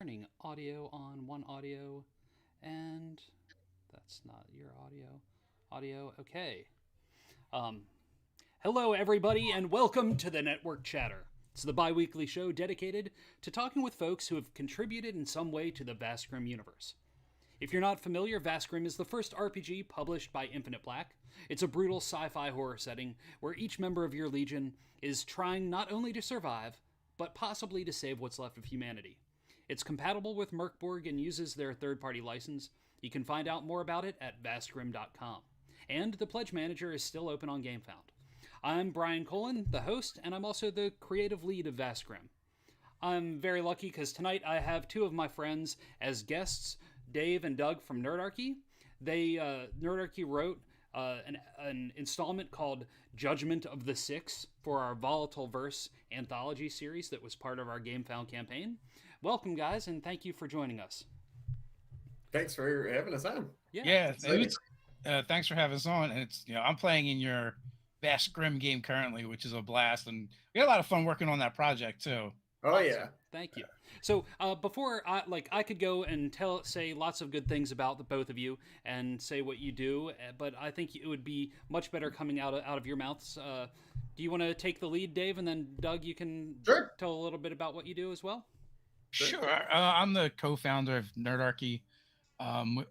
Turning audio on one audio, and that's not your audio. Audio, okay. Um, Hello, everybody, and welcome to the Network Chatter. It's the bi weekly show dedicated to talking with folks who have contributed in some way to the Vast Grimm universe. If you're not familiar, Vast Grimm is the first RPG published by Infinite Black. It's a brutal sci fi horror setting where each member of your legion is trying not only to survive, but possibly to save what's left of humanity. It's compatible with Merkborg and uses their third party license. You can find out more about it at vastgrim.com. And the Pledge Manager is still open on GameFound. I'm Brian Colin, the host, and I'm also the creative lead of Vast Grimm. I'm very lucky because tonight I have two of my friends as guests, Dave and Doug from Nerdarchy. Nerdarchy wrote an installment called Judgment of the Six for our Volatile Verse anthology series that was part of our GameFound campaign. Welcome, guys, and thank you for joining us. Thanks for having us on. Yeah, thanks for having us on. And it's I'm playing in your Vast Grimm game currently, which is a blast, and we had a lot of fun working on that project too. Oh Awesome. yeah, thank you. So before I could go and say lots of good things about the both of you and say what you do, but I think it would be much better coming out of your mouths. Do you want to take the lead, Dave, and then Doug, you can tell a little bit about what you do as well? Sure. I'm the co-founder of Nerdarchy.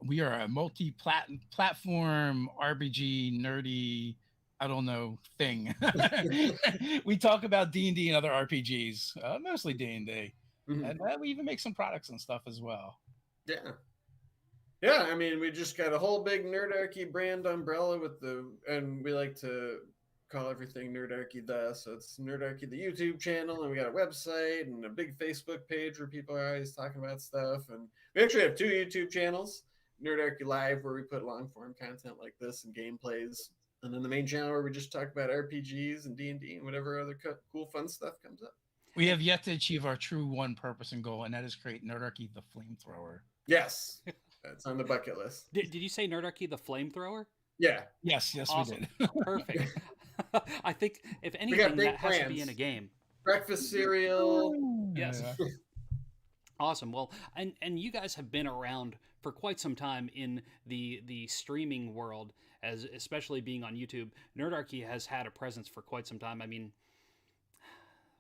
We are a multi-platform RPG nerdy, I don't know, thing. We talk about D&D and other RPGs, mostly D&D. Mm-hmm. And we even make some products and stuff as well. Yeah. Yeah, I mean, we just got a whole big Nerdarchy brand umbrella and we like to call everything Nerdarchy so it's Nerdarchy the YouTube channel, and we got a website and a big Facebook page where people are always talking about stuff, and we actually have two YouTube channels, Nerdarchy Live, where we put long form content like this and gameplays, and then the main channel where we just talk about RPGs and D&D and whatever other cool fun stuff comes up. We have yet to achieve our true one purpose and goal, and that is create Nerdarchy the Flamethrower. Yes, that's on the bucket list. Did you say Nerdarchy the Flamethrower? Yeah. Yes, awesome. We did. Perfect. I think if anything, that has to be in a game. Breakfast cereal. Yes. Yeah. Awesome. Well, and you guys have been around for quite some time in the streaming world, as especially being on YouTube. Nerdarchy has had a presence for quite some time. I mean,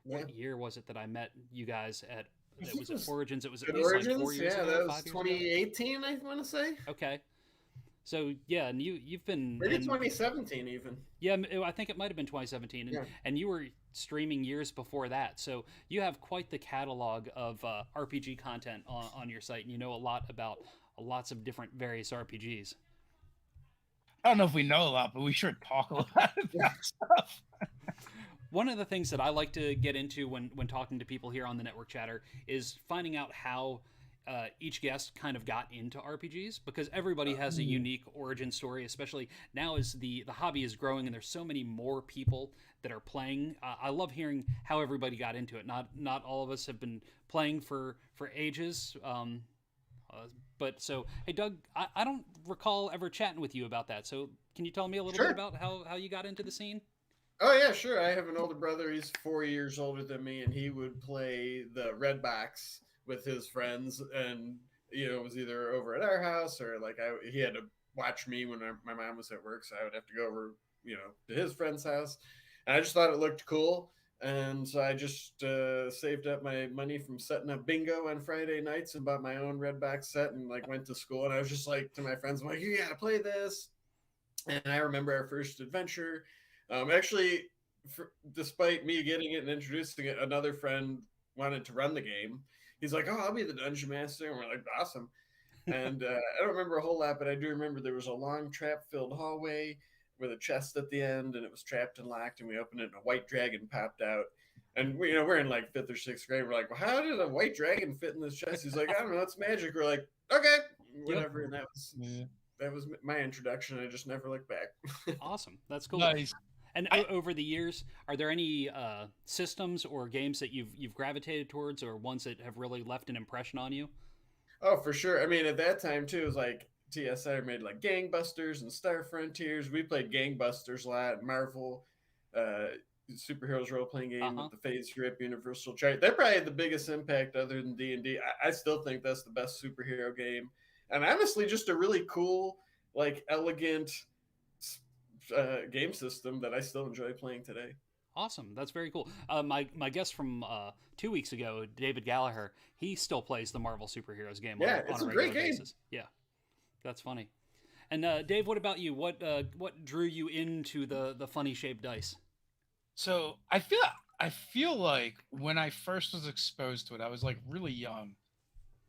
what year was it that I met you guys at? It was at Origins. It was at least Origins? Like 4 years ago. That was 2018, I want to say. Okay. So yeah, and you've been maybe 2017 even. Yeah, I think it might have been 2017, and you were streaming years before that. So you have quite the catalog of RPG content on your site, and you know a lot about lots of different various RPGs. I don't know if we know a lot, but we sure talk a lot about stuff. One of the things that I like to get into when talking to people here on the Network Chatter is finding out how each guest kind of got into RPGs, because everybody has a unique origin story, especially now as the hobby is growing and there's so many more people that are playing. I love hearing how everybody got into it. Not all of us have been playing for ages. But so, hey, Doug, I don't recall ever chatting with you about that. So can you tell me a little bit about how you got into the scene? Oh, yeah, sure. I have an older brother. He's 4 years older than me, and he would play the Red Box with his friends, and it was either over at our house or he had to watch me when my mom was at work, so I would have to go over to his friend's house, and I just thought it looked cool, and so I just saved up my money from setting up bingo on Friday nights and bought my own Red Box set, and went to school, and I was just to my friends, I'm like, you gotta play this. And I remember our first adventure. Actually, despite me getting it and introducing it, another friend wanted to run the game. He's like, "Oh, I'll be the dungeon master," and we're like, "Awesome!" And I don't remember a whole lot, but I do remember there was a long trap-filled hallway with a chest at the end, and it was trapped and locked. And we opened it, and a white dragon popped out. And we're in 5th or 6th grade. We're like, "Well, how did a white dragon fit in this chest?" He's like, "I don't know, it's magic." We're like, "Okay, whatever." Yep. And that was my introduction. I just never looked back. Awesome, that's cool. Nice. And over the years, are there any systems or games that you've gravitated towards, or ones that have really left an impression on you? Oh, for sure. I mean, at that time too, it was TSI made Gangbusters and Star Frontiers. We played Gangbusters a lot. Marvel, superheroes role playing game Uh-huh. with the Phase Rip Universal Chart. They're probably the biggest impact other than D&D. I still think that's the best superhero game, and honestly, just a really cool, like elegant game system that I still enjoy playing today. Awesome. That's very cool. My guest from 2 weeks ago, David Gallagher, he still plays the Marvel superheroes game Yeah, on it's a a regular great game. basis. Yeah, that's funny. And Dave, what about you? What drew you into the funny shaped dice? So I feel like when I first was exposed to it, I was like really young,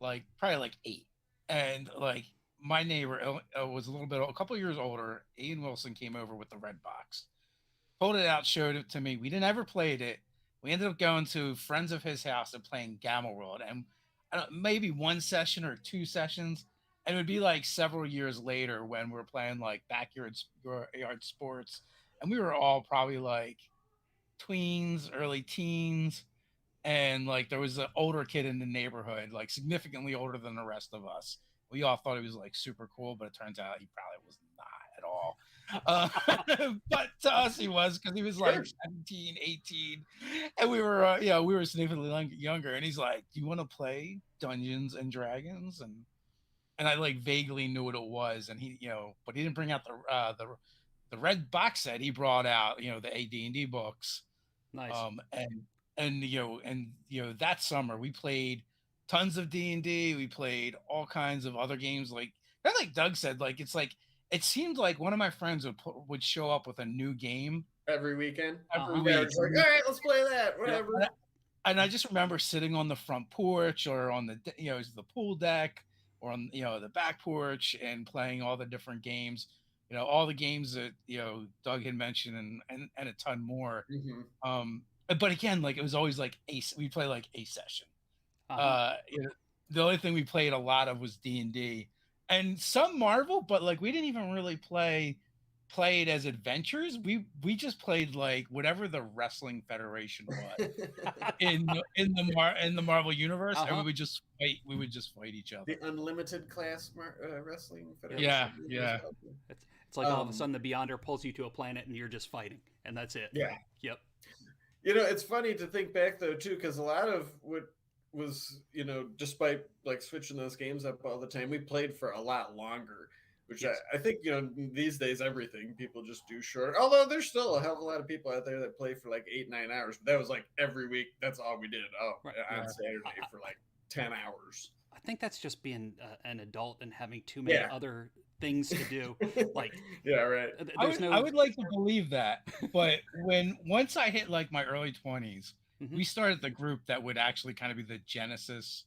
like probably like 8, and like my neighbor was a little bit a couple years older. Ian Wilson came over with the red box, pulled it out, showed it to me. We didn't ever played it. We ended up going to friends of his house and playing Gamma World, and I don't maybe one session or 2 sessions. And it would be like several years later when we were playing like yard sports, and we were all probably like tweens, early teens, and like there was an older kid in the neighborhood, like significantly older than the rest of us. We all thought he was like super cool, but it turns out he probably was not at all. But to us, he was, because he was Sure. like 17, 18, and we were, we were significantly younger. And he's like, "Do you want to play Dungeons and Dragons?" And I like vaguely knew what it was, and he, but he didn't bring out the red box set. He brought out, the AD&D books, Nice. and that summer we played tons of D&D. We played all kinds of other games, like Doug said, like it seemed like one of my friends would show up with a new game Every weekend. every Uh-huh. Yeah, week. it's like, all right, let's play that. You know, Whatever. and I just remember sitting on the front porch or on the pool deck or on the back porch and playing all the different games, all the games that Doug had mentioned, and a ton more. Hmm. But again, like it was always like we play like a session. Uh-huh. The only thing we played a lot of was D&D and some Marvel, but like we didn't even really play it as adventures. We just played like whatever the Wrestling Federation was in the Marvel universe, and Uh-huh. we would just fight each other. The Unlimited Class Wrestling Yeah, Federation. yeah. It's like all of a Um, sudden the Beyonder pulls you to a planet and you're just fighting, and that's it. yeah. Yep. It's funny to think back though too, because a lot of what was, despite like switching those games up all the time, we played for a lot longer. Which Yes. I think these days everything people just do short. Although there's still a hell of a lot of people out there that play for like 8-9 hours. But that was like every week. That's all we did. Oh, Right. on Yeah. Saturday for like 10 hours. I think that's just being an adult and having too many Yeah. other things to do. Like, Yeah, right. there's I would like to believe that, but once I hit like my early 20s, Mhm. we started the group that would actually kind of be the genesis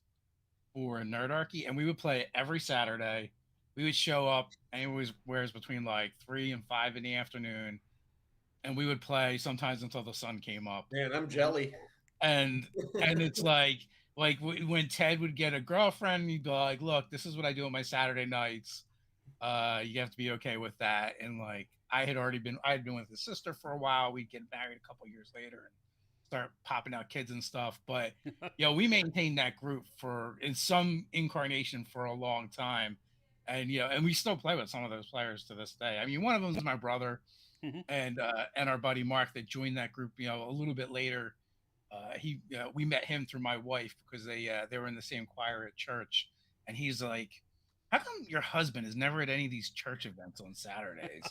for Nerdarchy, and we would play every Saturday. We would show up, and it was whereas between like 3 and 5 in the afternoon, and we would play sometimes until the sun came up. Man, I'm jelly. And it's like when Ted would get a girlfriend, he'd be like, "Look, this is what I do on my Saturday nights. You have to be okay with that." And like I had been with his sister for a while. We'd get married a couple years later and start popping out kids and stuff. But we maintained that group in some incarnation for a long time. And and we still play with some of those players to this day. I mean, one of them is my brother, Mhm. and our buddy Mark that joined that group, a little bit later. We met him through my wife because they were in the same choir at church, and he's like, "How come your husband is never at any of these church events on Saturdays?"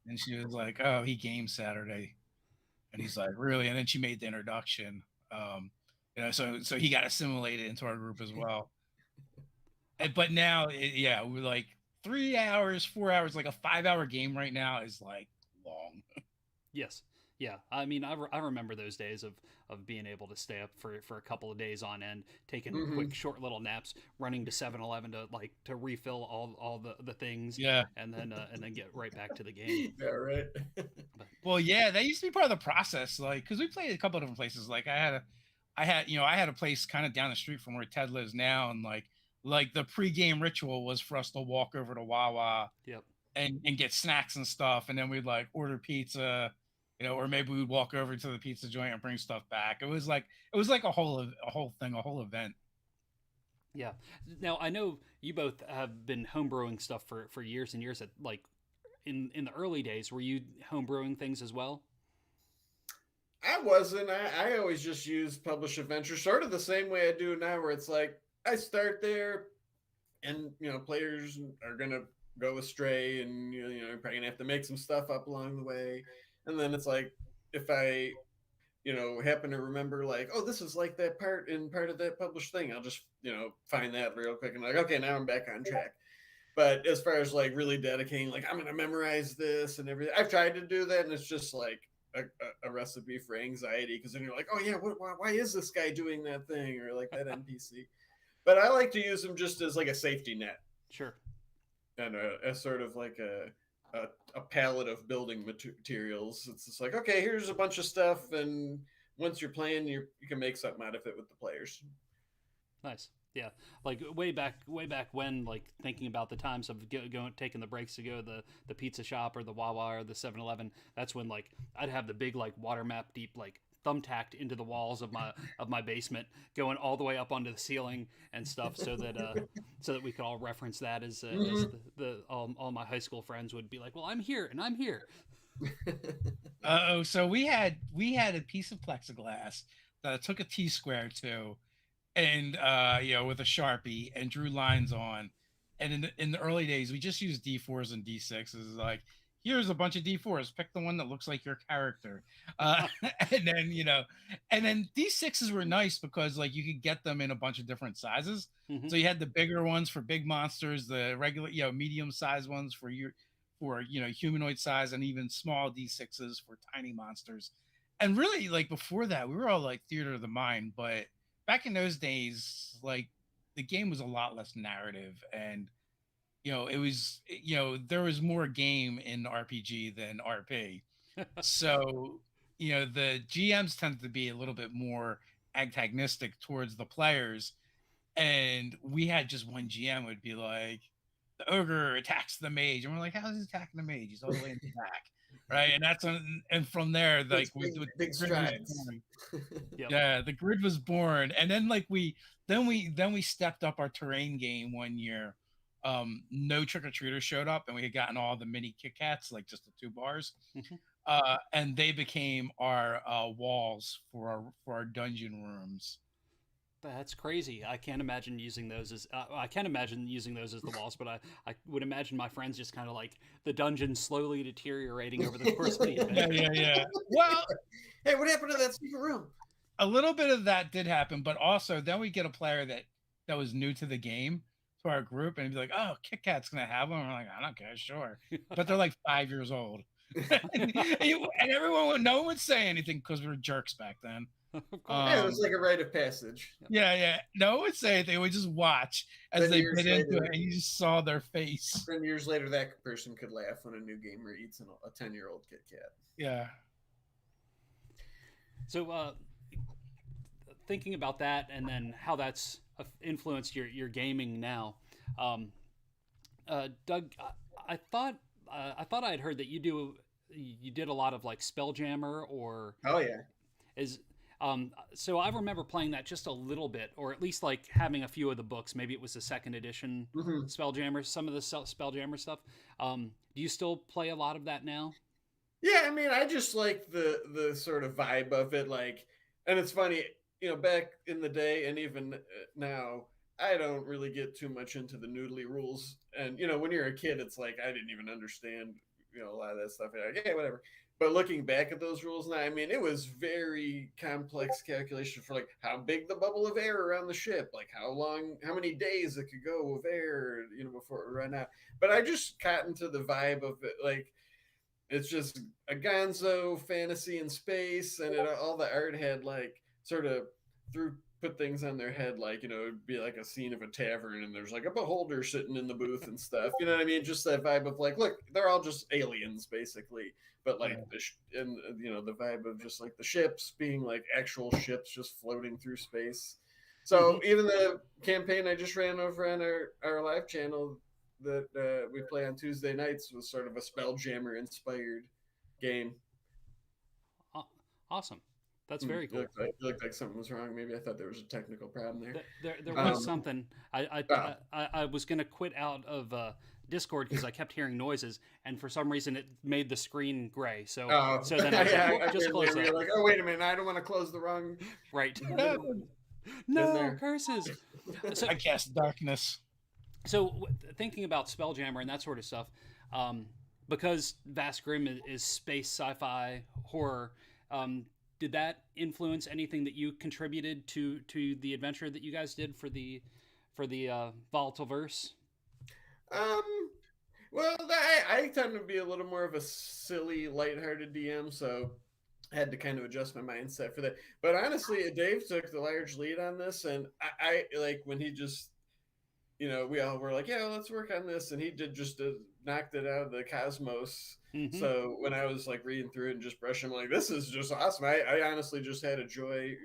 And she was like, "Oh, he games Saturday." And he's like, "Really?" And then she made the introduction. So he got assimilated into our group as well. But now, we're like 3 hours, 4 hours, like a 5-hour game right now is like long. Yes. Yeah. I mean, I remember those days of being able to stay up for a couple of days on end, taking Hmm. quick, short little naps, running to 7-Eleven to refill all the things, Yeah. and then get right back to the game. Yeah, right. But Well, yeah, that used to be part of the process. Like, because we played a couple of different places. Like, I had a place kind of down the street from where Ted lives now, and like the pregame ritual was for us to walk over to Wawa yep. and get snacks and stuff, and then we'd like order pizza, or maybe we'd walk over to the pizza joint and bring stuff back. It was like a whole thing, a whole event. Yeah. Now I know you both have been homebrewing stuff for years and years. At like in the early days, were you homebrewing things as well? I wasn't. I always just used publish adventure, sort of the same way I do now, where it's like I start there, and players are gonna go astray, and you're probably gonna have to make some stuff up along the way, and then it's like if I happen to remember like, oh, this is like that part of that published thing, I'll just find that real quick and like, okay, now I'm back on track. But as far as like really dedicating, like I'm gonna memorize this and everything, I've tried to do that, and it's just like a recipe for anxiety, because then you're like, oh yeah, why is this guy doing that thing, or like that NPC. But I like to use them just as like a safety net, Sure. and as sort of like a palette of building materials. It's just like, okay, here's a bunch of stuff, and once you're playing, you can make something out of it with the players. Nice. Yeah, like way back when, like thinking about the times of going taking the breaks to go to the pizza shop or the Wawa or the 7-Eleven. That's when like I'd have the big like water map deep like thumbtacked into the walls of my basement, going all the way up onto the ceiling and stuff, so that we could all reference that as Mm-hmm. the all my high school friends would be like, well, I'm here and I'm here. Oh, so we had a piece of plexiglass that I took a T square to, and with a Sharpie and drew lines on. And in the early days, we just used D4s and D6s. Like, here's a bunch of D4s. Pick the one that looks like your character. Uh, and then D6s were nice because like you could get them in a bunch of different sizes. Mm-hmm. So you had the bigger ones for big monsters, the regular medium sized ones for your for humanoid size, and even small D6s for tiny monsters. And really, like before that, we were all like theater of the mind, but back in those days, like the game was a lot less narrative, and it was there was more game in RPG than RP. So the GMs tended to be a little bit more antagonistic towards the players, and we had just one GM would be like, the ogre attacks the mage, and we're like, how's he attacking the mage? He's all the way in the back, right? And and from there, like Takes big the grid was strides. born. Yep. Yeah, the grid was born, and then like we stepped up our terrain game one year. No trick or treaters showed up, and we had gotten all the mini Kit Kats, like just the 2 bars, Mm-hmm. and they became our walls for our dungeon rooms. That's crazy. I can't imagine using those as I can't imagine using those as the walls, but I would imagine my friends just kind of like the dungeon slowly deteriorating over the course of the Yeah, adventure. yeah, yeah. Well, Hey, what happened to that secret room? a little bit of that did happen, but also then we get a player that was new to the game to our group, and he'd be like, "Oh, Kit Kat's gonna have one." And we're like, "I don't care, sure," but they're like 5 years old, and no one would say anything because we were jerks back then. Of course. Yeah, it was like a rite of passage. Yeah, yeah, no one would say anything. We just watch as Then they years bit into later, it, and you just saw their face. then years later, that person could laugh when a new gamer eats a 10-year-old Kit Kat. Yeah. So thinking about that and then how that's influenced your gaming now, um, Doug, I thought I had heard that you did a lot of like Spelljammer or Oh yeah. is so I remember playing that just a little bit, or at least like having a few of the books. Maybe it was the second edition Mm-hmm. Spelljammer, some of the Spelljammer stuff. Do you still play a lot of that now? Yeah, I mean, I just like the sort of vibe of it, like, and it's funny, back in the day, and even now, I don't really get too much into the noodly rules. And when you're a kid, it's like I didn't even understand, a lot of that stuff. You're like, yeah, whatever. But looking back at those rules now, I mean, it was very complex calculation for like how big the bubble of air around the ship, like how many days it could go of air, before it would run out. But I just got into the vibe of it, like it's just a gonzo fantasy in space, and all the art had like sort of threw put things on their head, like it'd be like a scene of a tavern, and there's like a beholder sitting in the booth and stuff. You know what I mean? Just that vibe of like, look, they're all just aliens basically, but like and the vibe of just like the ships being like actual ships just floating through space. So Mm-hmm. even the campaign I just ran over on our live channel that we play on Tuesday nights was sort of a Spelljammer inspired game. Awesome. That's very cool. It looked like something was wrong. Maybe I thought there was a technical problem there. There was something. Oh. I was gonna quit out of Discord because I kept hearing noises, and for some reason it made the screen gray. So so then I was like, I just close that. like, oh wait a minute, I don't want to close the wrong. Right. In No there. curses. So, I cast darkness. so thinking about Spelljammer and that sort of stuff, because Vast Grimm is space sci-fi horror. Did that influence anything that you contributed to the adventure that you guys did for the Volatile Verse? Well, I tend to be a little more of a silly, lighthearted DM, so I had to kind of adjust my mindset for that. But honestly, Dave took the large lead on this, and I like when he just, we all were like, yeah, let's work on this, and he did just knocked it out of the cosmos. Mm-hmm. So when I was like reading through it and just brushing, I'm like, this is just awesome. I honestly just had a joy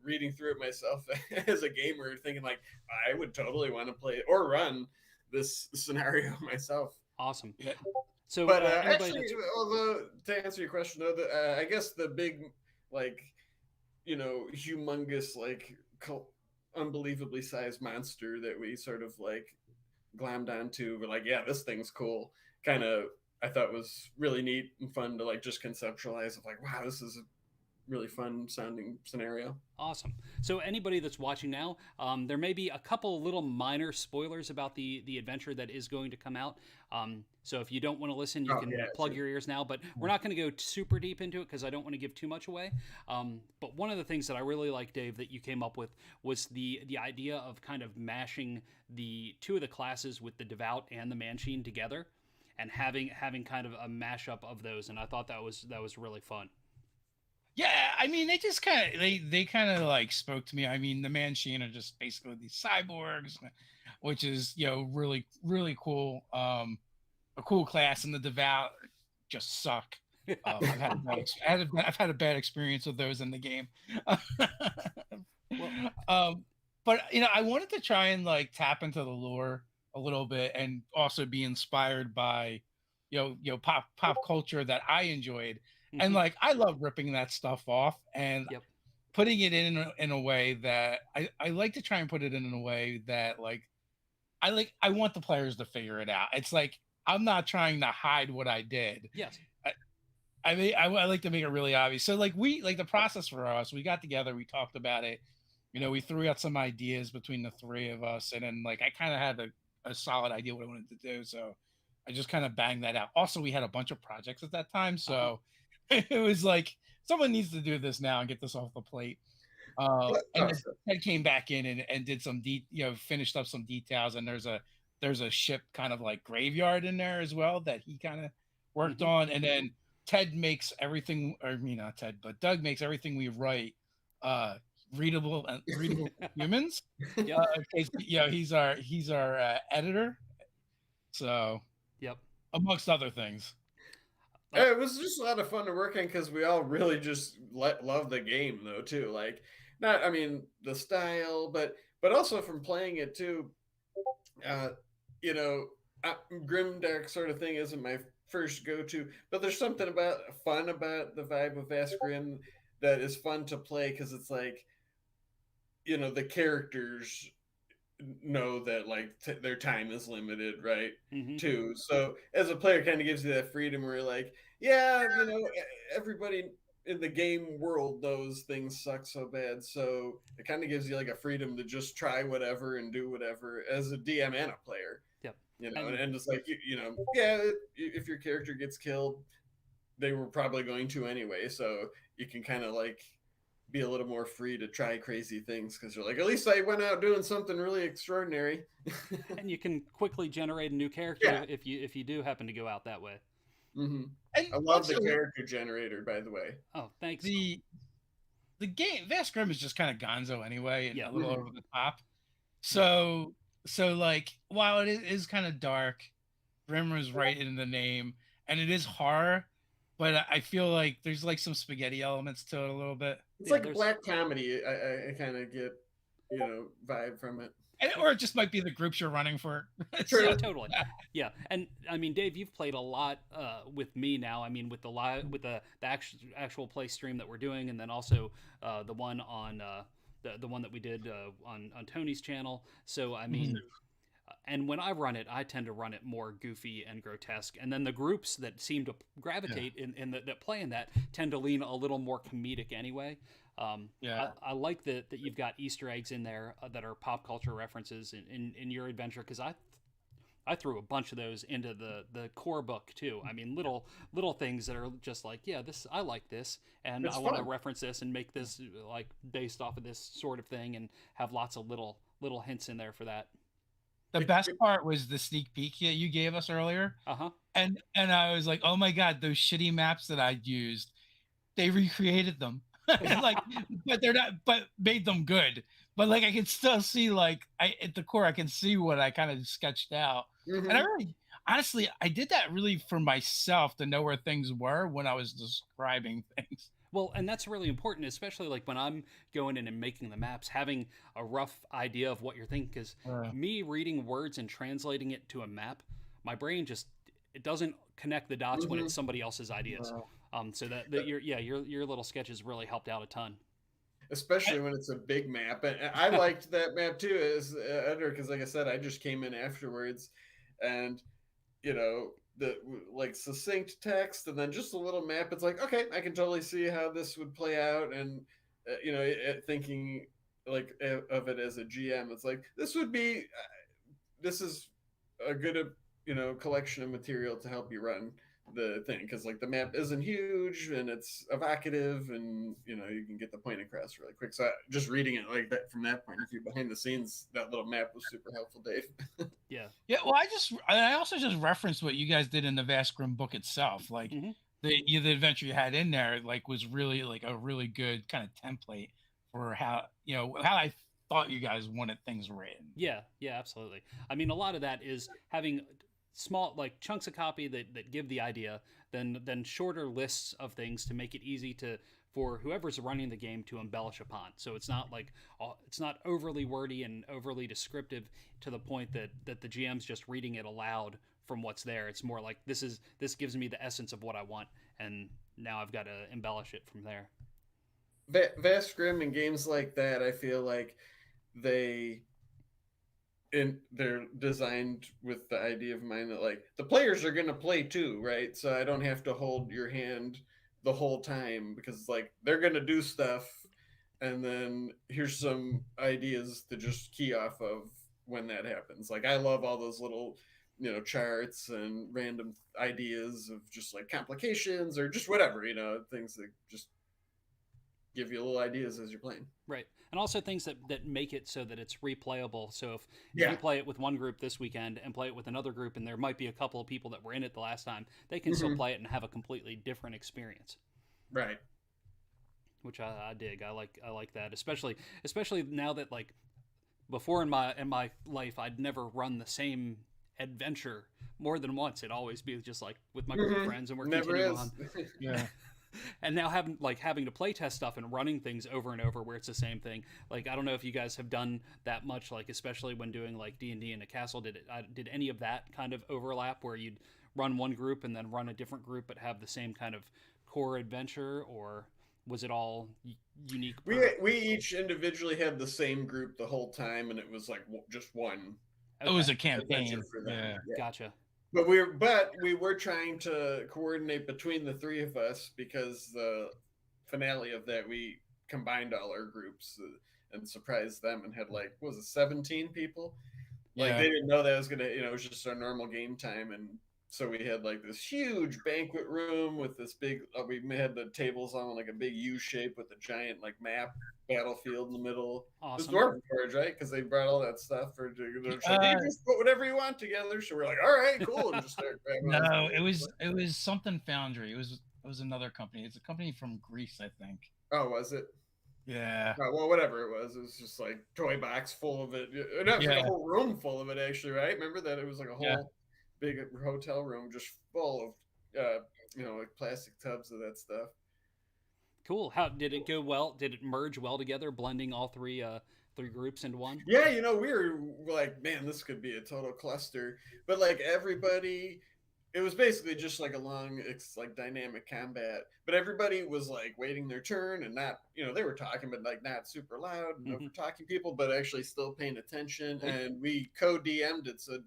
reading through it myself as a gamer, thinking like I would totally want to play or run this scenario myself. Awesome. Yeah. So, but actually, although to answer your question, though, I guess the big, like, humongous, like, unbelievably sized monster that we sort of like glammed onto, we're like, yeah, this thing's cool. Kind of, I thought was really neat and fun to like just conceptualize of like, wow, this is a really fun sounding scenario. Awesome. So anybody that's watching now, there may be a couple little minor spoilers about the adventure that is going to come out. So if you don't want to listen, you can plug your ears now. But we're not going to go super deep into it because I don't want to give too much away. But one of the things that I really like, Dave, that you came up with was the idea of kind of mashing the two of the classes with the Devout and the Manchine together, and having kind of a mashup of those. And I thought that was really fun. Yeah, I mean, they just kind of they kind of like spoke to me. I mean, the Manchine are just basically these cyborgs, which is really really cool. A cool class, and the Devout just suck. I've had a bad experience with those in the game. But I wanted to try and like tap into the lore a little bit, and also be inspired by pop culture that I enjoyed. Mm-hmm. And like I love ripping that stuff off and putting it in a way that I like to try and put it in a way that like I want the players to figure it out. It's like I'm not trying to hide what I did. Yes. I like to make it really obvious. So like the process for us, we got together, we talked about it. We threw out some ideas between the three of us, and then like I kind of had a solid idea what I wanted to do. So I just kind of banged that out. Also, we had a bunch of projects at that time, so it was like someone needs to do this now and get this off the plate. And Ted came back in and did some finished up some details, and there's a ship kind of like graveyard in there as well that he kind of worked on. And then Ted makes everything, or not Ted, but Doug makes everything we write readable humans. He's our editor. So amongst other things. It was just a lot of fun to work on because we all really just love the game though too. Like, the style, but also from playing it too. Grimdark sort of thing isn't my first go-to, but there's something fun about the vibe of Vast Grimm that is fun to play because it's like, the characters know that like their time is limited, right? Too. So as a player, kind of gives you that freedom where you're like, everybody in the game world knows things suck so bad, so it kind of gives you like a freedom to just try whatever and do whatever as a DM and a player. And it's like if your character gets killed, they were probably going to anyway, so you can kind of like be a little more free to try crazy things because you're like, at least I went out doing something really extraordinary. And you can quickly generate a new character if you do happen to go out that way. Mm-hmm. I love the character generator, by the way. Oh, thanks. The game Vast Grimm is just kind of gonzo anyway, and a little over the top. So like while it is kind of dark, Grimm is right in the name, and it is horror, but I feel like there's like some spaghetti elements to it a little bit. It's like black comedy. I kind of get. vibe from it. Or it just might be the groups you're running for. True. Yeah, totally. Yeah, and I mean, Dave, you've played a lot with me now. I mean, with the live, with the actual play stream that we're doing, and then also the one on the one that we did on Tony's channel. So I mean, and when I run it, I tend to run it more goofy and grotesque. And then the groups that seem to gravitate that play in that tend to lean a little more comedic anyway. I like that you've got Easter eggs in there that are pop culture references in your adventure, because I threw a bunch of those into the core book too. I mean, little things that are just like, yeah, this I like this, and It's I want to fun. reference this and make this like based off of this sort of thing, and have lots of little hints in there for that. The best part was the sneak peek that you gave us earlier. Uh-huh. And I was like, oh my God, those shitty maps that I'd used, they recreated them. Like, but they're not, but made them good. But like, I can still see, like, at the core, I can see what I kind of sketched out. And I Mhm. really, honestly, I did that really for myself to know where things were when I was describing things. Well, and that's really important, especially like when I'm going in and making the maps, having a rough idea of what you're thinking. Because me reading words and translating it to a map, my brain just it doesn't connect the dots when it's Mhm. somebody else's ideas. So that your little sketches really helped out a ton. Especially when it's a big map. And I liked that map too as editor because, like I said, I just came in afterwards, and the like succinct text and then just a little map. It's like, okay, I can totally see how this would play out, and thinking like of it as a GM, it's like this is a good collection of material to help you run the thing, because like the map isn't huge and it's evocative, and you can get the point across really quick. So just reading it like that from that point of view behind the scenes, that little map was super helpful, Dave. Yeah. Yeah, well, I also just referenced what you guys did in the Vast Grimm book itself. Like Mm-hmm. the adventure you had in there, like, was really like a really good kind of template for how how I thought you guys wanted things written. Yeah, yeah, absolutely. I mean, a lot of that is having small like chunks of copy that give the idea, then shorter lists of things to make it easy to for whoever's running the game to embellish upon. So it's not like it's not overly wordy and overly descriptive to the point that the GM's just reading it aloud from what's there. It's more like this gives me the essence of what I want, and now I've got to embellish it from there. Vast Grimm and games like that, I feel like they they're designed with the idea of mind that like the players are going to play too, right? So I don't have to hold your hand the whole time, because like they're going to do stuff, and then here's some ideas to just key off of when that happens. Like I love all those little charts and random ideas of just like complications or just whatever, things that just give you little ideas as you're playing. Right. And also things that make it so that it's replayable. So if you Yeah. play it with one group this weekend and play it with another group, and there might be a couple of people that were in it the last time, they can still Mm-hmm. play it and have a completely different experience, Right. which I dig. I like that, especially now that like before in my life I'd never run the same adventure more than once. It'd always be just like with my group of Mm-hmm. friends, and we're Never continuing is. on. Yeah. And now having to play test stuff and running things over and over where it's the same thing. Like I don't know if you guys have done that much, like especially when doing like D&D in a castle. Did any of that kind of overlap where you'd run one group and then run a different group but have the same kind of core adventure, or was it all unique we per? we each individually had the same group the whole time, and it was like just one It Okay, was a adventure campaign. for them. Yeah. Yeah. gotcha. But we were trying to coordinate between the three of us, because the finale of that, we combined all our groups and surprised them, and had like, what was it, 17 people? Like Yeah. they didn't know that was gonna, it was just our normal game time, and so we had like this huge banquet room with this big. We had the tables on like a big U shape with a giant like map battlefield in the middle. It was Awesome. Dwarven Forge, right? Because they brought all that stuff for. They're just like, you Uh, just put whatever you want together. So we're like, all right, cool, and just start grabbing all no, this. it was something Foundry. It was another company. It's a company from Greece, I think. Oh, was it? Yeah. Oh, well, whatever it was just like toy box full of it. Not like Yeah. a whole room full of it, actually, right? Remember that it was like a Yeah. whole big hotel room just full of like plastic tubs of that stuff. Cool. How did it go? Well, did it merge well together, blending all three groups into one? Yeah, we were like, man, this could be a total cluster. But like everybody, it was basically just like a long, it's like dynamic combat. But everybody was like waiting their turn and not, they were talking, but like not super loud and over talking people, but actually still paying attention. And we co-DM'd it. So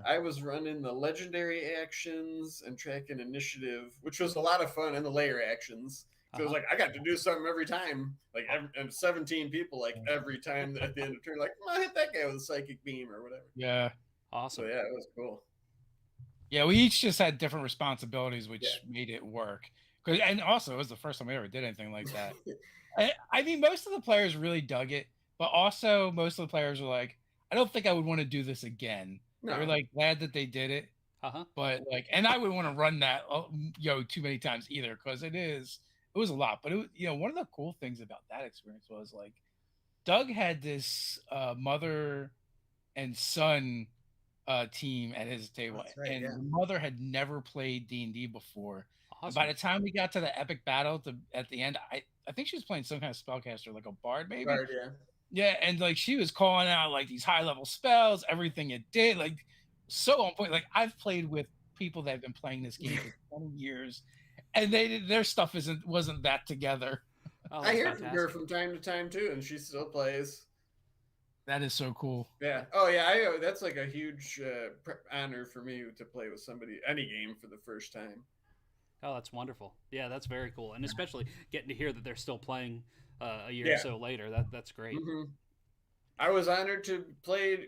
I was running the legendary actions and tracking initiative, which was a lot of fun, and the layer actions. So it was like I got to do something every time, like and 17 people, like every time at the end of the turn, like I hit that guy with a psychic beam or whatever. Yeah, awesome. So yeah, it was cool. Yeah, we each just had different responsibilities, which made it work. And also, it was the first time we ever did anything like that. I mean, most of the players really dug it, but also most of the players were like, "I don't think I would want to do this again." No. They were like glad that they did it, but like, and I would want to run that, too many times either, because it was a lot. But one of the cool things about that experience was like, Doug had this mother and son team at his table, right, and the mother had never played D&D before. Awesome. By the time we got to the epic battle at the end, I think she was playing some kind of spellcaster, like a bard maybe. Bard, yeah, and like she was calling out like these high level spells, everything it did, like so on point. Like I've played with people that have been playing this game for 20 years, and their stuff wasn't that together. Oh, I hear from her from time to time too, and she still plays. That is so cool. Yeah. Oh yeah. That's like a huge honor for me to play with somebody, any game, for the first time. Oh, that's wonderful. Yeah, that's very cool, and especially getting to hear that they're still playing a year or so later. That's great. I was honored to play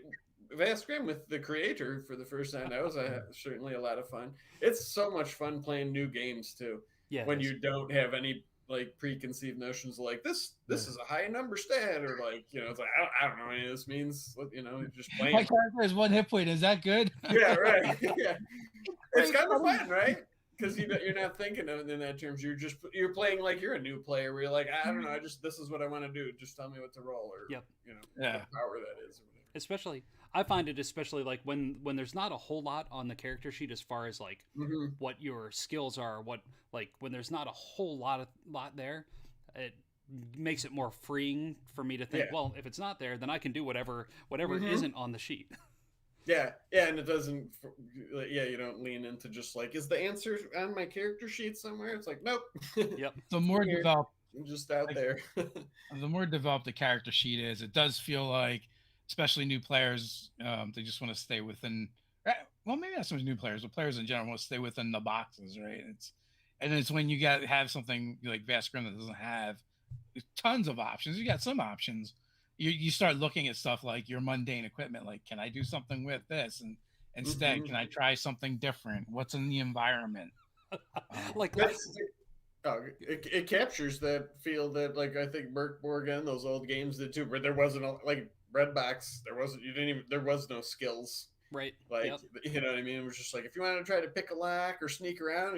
Vast Grimm with the creator for the first time. That was certainly a lot of fun. It's so much fun playing new games too. Yeah. When you don't have any like preconceived notions like this is a high number stat, or like it's like I don't know what any of this means. You're just playing. My character has 1 hit point. Is that good? Yeah, right. Yeah, it's kind of fun, right? Because you're not thinking of it in that terms. You're playing like you're a new player. Where you're like, I don't know. This is what I want to do. Just tell me what to roll, or what power that is. Especially, I find it especially like when there's not a whole lot on the character sheet as far as like what your skills are, when there's not a whole lot there, it makes it more freeing for me to think, well, if it's not there, then I can do whatever isn't on the sheet. Yeah, and it doesn't. Yeah, you don't lean into just like, is the answer on my character sheet somewhere? It's like, nope. Yep. The more developed, just out there. The more developed the character sheet is, it does feel like, especially new players, they just want to stay within. Well, maybe not so much new players, but players in general want to stay within the boxes, right? It's when you have something like Vast Grimm that doesn't have tons of options. You got some options. You start looking at stuff like your mundane equipment, like, can I do something with this? And instead, can I try something different? What's in the environment? It captures that feel that, like, I think Merc Morgan, those old games did too, where there wasn't like Redbox, there was no skills. Right. Like, you know what I mean? It was just like, if you want to try to pick a lock or sneak around,